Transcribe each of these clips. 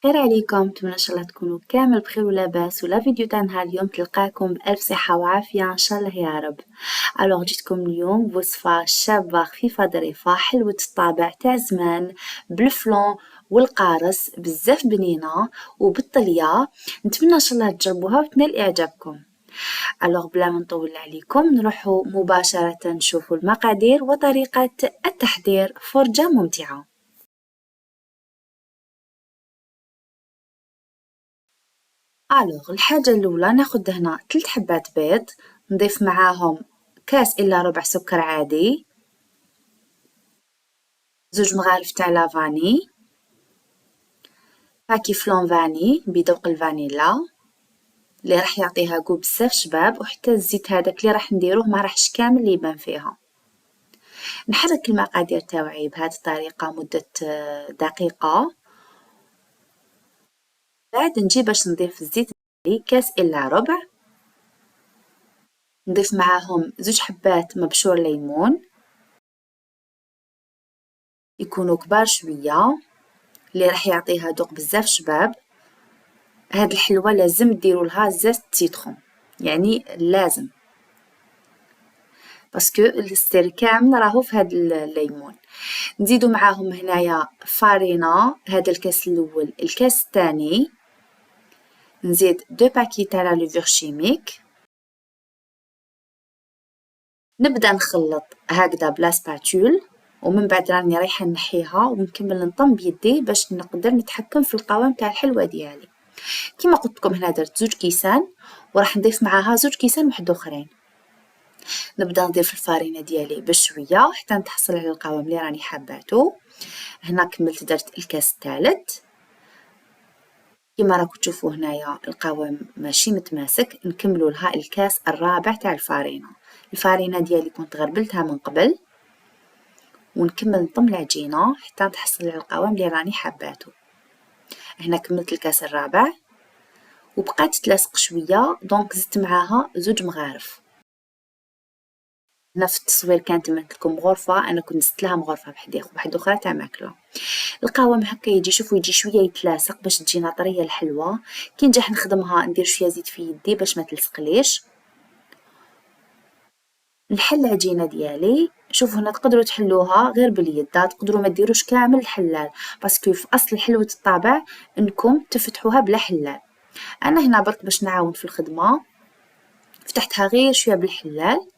خير عليكم، نتمنى ان شاء الله تكونوا كامل بخير ولاباس. ولا فيديو تاع نهار اليوم تلقاكم بألف صحة وعافية ان شاء الله يا رب. الوغ جيتكم اليوم بوصفة شابة خفيفة ظريفة حلوة الطابع تاع زمان بالفلون والقارص بزاف بنينة وبالطلية. نتمنى ان شاء الله تجربوها وتنال اعجابكم. الوغ بلا ما نطول عليكم نروحوا مباشرة نشوفوا المقادير وطريقة التحضير، فرجة ممتعة. الحاجة الأولى ناخد هنا 3 حبات بيض، نضيف معاهم كاس إلا ربع سكر عادي، 2 مغارف تاع لافاني، باكي فلون فاني بذوق الفانيلا اللي راح يعطيها جو بزاف شباب، وحتى الزيت هذاك اللي راح نديروه ما راحش كامل يبان فيها. نحرك المقادير تاوعي بهذه الطريقة مدة دقيقة. بعد نجي باش نضيف الزيت كاس إلا ربع، نضيف معاهم 2 حبات مبشور ليمون يكونوا كبار شوية اللي راح يعطيها ذوق بزاف شباب. هاد الحلوة لازم ديرولها زيت سيترون، يعني لازم، باسكو السر كامل راهو في هاد الليمون. نزيدو معاهم هنايا فارينة، هذا الكاس الاول، الكاس الثاني نزيد 2 باكي تاع لا لوفور شيميك. نبدا نخلط هكذا بلا سباتول، ومن بعد راني رايحه نحيها ونكمل نطم بيدي باش نقدر نتحكم في القوام تاع الحلوه ديالي. كيما قلت لكم هنا درت 2 كيسان وراح نضيف معاها 2 كيسان وحدوخرين. نبدا نضيف الفارينة ديالي بشويه حتى نتحصل على القوام اللي راني حباتو. هنا كملت درت الكاس الثالث، كيما راكم تشوفوا هنايا القوام ماشي متماسك. نكملوا لها الكاس الرابع تاع الفارينة ديالي كنت غربلتها من قبل، ونكمل نطم العجينه حتى نتحصل على القوام اللي راني حباتو. هنا كملت الكاس الرابع وبقات تلاصق شويه، دونك زدت معاها 2 مغارف. هنا في التصوير كانت تبان لكم غرفه، انا كنت زدت لها مغرفه بواحده اخرى تاع ماكله. القوام هكا يجي، شوفوا يجي شويه يتلاصق باش تجينا طريه الحلوه. كي نجي نخدمها ندير شويه زيت في يدي باش ما تلصقليش. نحل العجينه ديالي. شوفوا هنا تقدروا تحلوها غير باليد، تقدروا ما ديروش كامل الحلال، باسكو في اصل حلوه الطابع انكم تفتحوها بلا حلال. انا هنا برك باش نعاون في الخدمه فتحتها غير شويه بالحلال،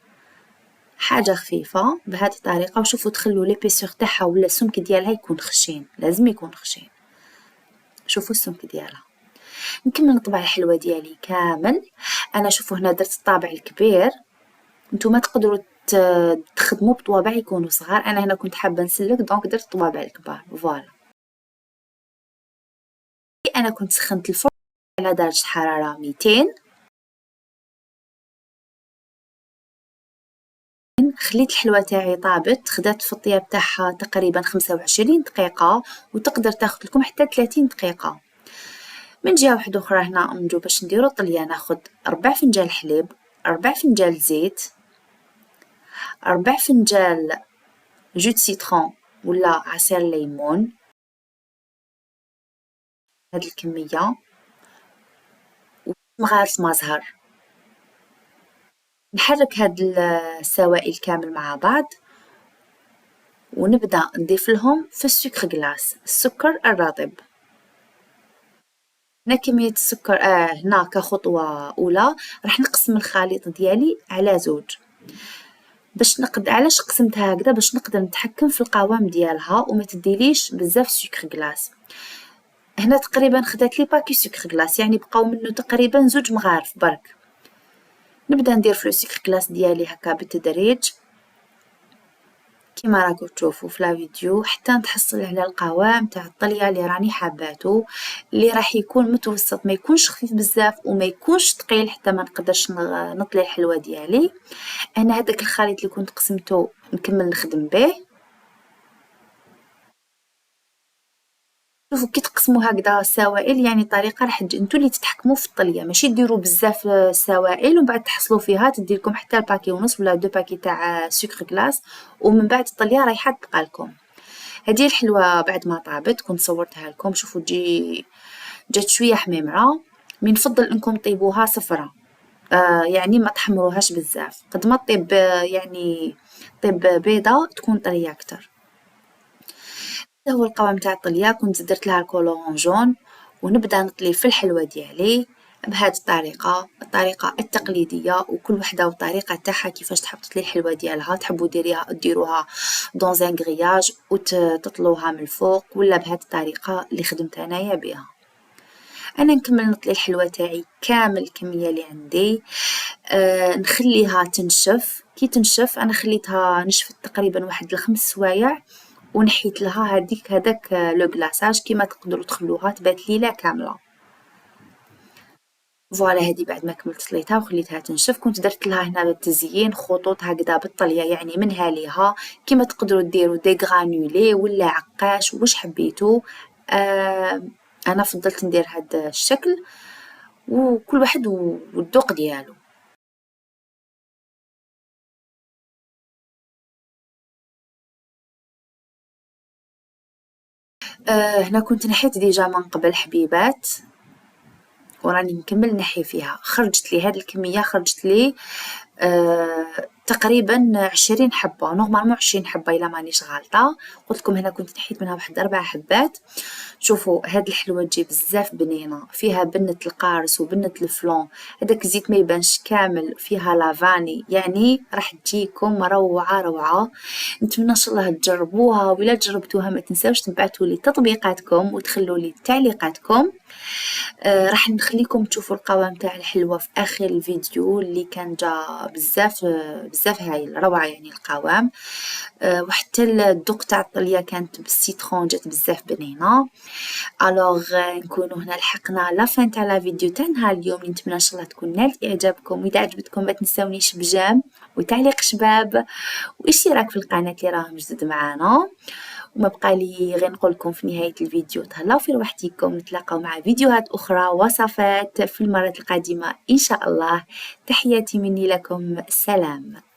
حاجه خفيفه بهذه الطريقه. وشوفوا تخلوا ليبيسور تاعها ولا السمك ديالها يكون خشين، لازم يكون خشين. شوفوا السمك ديالها. نكمل نطبع الحلوه ديالي كامل. انا شوفوا هنا درت الطابع الكبير، نتوما تقدروا تخدموا بطوابع يكونوا صغار، انا هنا كنت حابه نسلك دونك درت الطوابع الكبار. فوالا انا كنت سخنت الفرن على درجه حراره 200. خليت الحلوه تاعي طابت، خدات في الطياب تاعها تقريبا 25 دقيقه، وتقدر تاخذ لكم حتى 30 دقيقه. من جهه واحده اخرى هنا نجو باش نديرو الطليه. ناخذ 4 فنجان حليب، 4 فنجان زيت، 4 فنجان جو سيترون ولا عصير ليمون، هاد الكميه، ومغارف ما زهر. نحرك هاد السوائل كامل مع بعض ونبدا نضيف لهم في السكر غلاس، السكر الرطب. هنا كمية السكر هنا كخطوة أولى راح نقسم الخليط ديالي على 2 باش علاش قسمتها هكذا؟ باش نقدر نتحكم في القوام ديالها وما تديليش بزاف سكر غلاس. هنا تقريبا خدات لي باكي سكر غلاس، يعني بقاو منه تقريبا 2 مغارف برك. نبدا ندير في السكر غلاس ديالي هكا بالتدريج كيما راكم تشوفوا في الفيديو، حتى نتحصل على القوام تاع الطليه اللي راني حباتو، اللي راح يكون متوسط، ما يكونش خفيف بزاف وما يكونش ثقيل حتى ما نقدرش نطلي الحلوه ديالي. انا هذاك الخليط اللي كنت قسمته نكمل نخدم به. شوفوا كي تقسموا هكذا السوائل، يعني طريقه راح نتو اللي تتحكموا في الطليه، ماشي ديروا بزاف سوائل ومن بعد تحصلوا فيها تديلكم حتى الباكي ونص ولا 2 باكي تاع سكر غلاس، ومن بعد الطليه رايحه تبقى لكم. هذه الحلوه بعد ما طابت كنت صورتها لكم، شوفوا تجي جات شوية حميمرة، مي نفضل انكم طيبوها صفرة، يعني ما تحمروهاش بزاف، قد ما طيب يعني طيب بيضة تكون طرية اكتر. هذا هو القوام تاع الطلية. كنت درت لها الكولورون جون ونبدا نطلي في الحلوى ديالي بهذه الطريقة التقليدية، وكل وحدة والطريقة تاعها كيفاش تحب تطلي الحلوى ديالها. تحبوا ديروها دون ان غرياج وتطلوها من الفوق، ولا بهذه الطريقة اللي خدمت انايا بها. انا نكمل نطلي الحلوى تاعي كامل الكمية اللي عندي، نخليها تنشف. كي تنشف انا خليتها نشفت تقريبا واحد الخمس سوايع، ونحيت لها هداك لو غلاصاج. كيما تقدروا تخلوها تبات ليلة كاملة. فوالا هادي بعد ما كملت طليتها وخليتها تنشف، كنت درت لها هنا التزيين خطوط هكذا بالطلية، يعني منها ليها. كيما تقدروا ديروا دي غرانولي ولا عقاش واش حبيتو. آه انا فضلت ندير هذا الشكل، وكل واحد والذوق ديالو. هنا كنت نحيت ديجا من قبل حبيبات، وراني نكمل نحي فيها. خرجت لي هاد الكمية، خرجت لي تقريبا 20 حبة، نورمالمون 20 حبة إلا مانيش غالطة. قلت لكم هنا كنت نحيت منها واحد 4 حبات. شوفوا هاد الحلوى تجي بزاف بنينة، فيها بنة القارص وبنة الفلون، هداك الزيت ما يبانش كامل، فيها لافاني، يعني راح تجيكم روعة روعة. نتمنى ان شاء الله تجربوها، وإلا جربتوها ما تنساوش تبعتوا لي تطبيقاتكم وتخلوا لي تعليقاتكم. راح نخليكم تشوفوا القوام تاع الحلوى في آخر الفيديو اللي كان جا بزاف بزاف هايل، روعة يعني القوام. وحتى الذوق تاع الطلية كانت بالسيترون، جات بزاف بنينة. الوغ نكونوا هنا لحقنا لافان تاع لا فيديو تاع نهار اليوم، اللي نتمنى ان شاء الله تكون نالت اعجابكم. واذا عجبتكم ما تنساونيش بجيم وتعليق شباب واشتراك في القناة اللي راهم جدد معانا. وما بقى لي غير نقول لكم في نهاية الفيديو تهلاو في روحتكم، نتلاقاو مع فيديوهات أخرى وصفات في المرة القادمة إن شاء الله. تحياتي مني لكم، سلام.